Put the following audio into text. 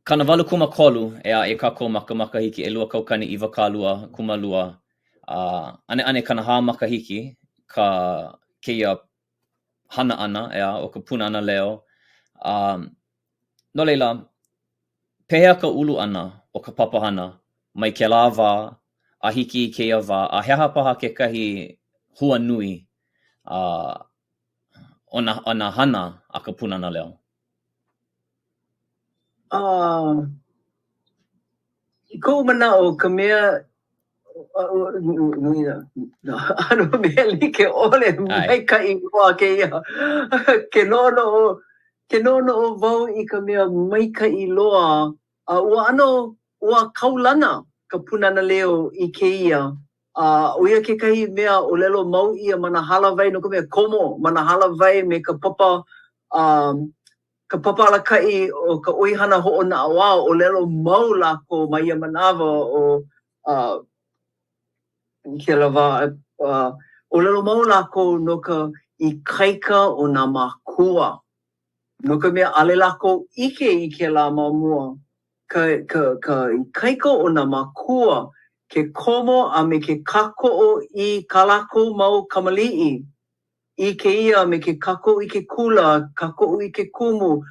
Kanawalu kumakolu e kako makahiki e lua kaukani iwa kalua kumalua. Ane kanaha makahiki ka keia hana ana o ka Pūnana Leo. No leila, pehea ka ulu ana o ka papahana mai ke lā wā, a hiki i keia wā, a heha paha kekahi hua nui o na hana a ka Pūnana Leo. I kou mana o ka mea ano mea like ole mai ka i hoa keia ke nono o wau i ka mea mai ka i loa ua kaulana ka Pūnana Leo i keia o ia kekahi mea ʻōlelo mau ia mana halawai no ka mea komo mana halawai me ka papa alakaʻi o ka ʻoihana hoʻonaʻauao ʻōlelo mau lako ma ia manawa o ʻōlelo mau lako no ka ikaika o nā mākua. No ka mea ʻale lako ʻike i ke lā mamua. Ka ikaika o nā mākua ke komo a me ke kakoʻo i ka lako mau kamaliʻi. I keia me ke kakoʻo i ke kula, kakoʻo i ke kumu.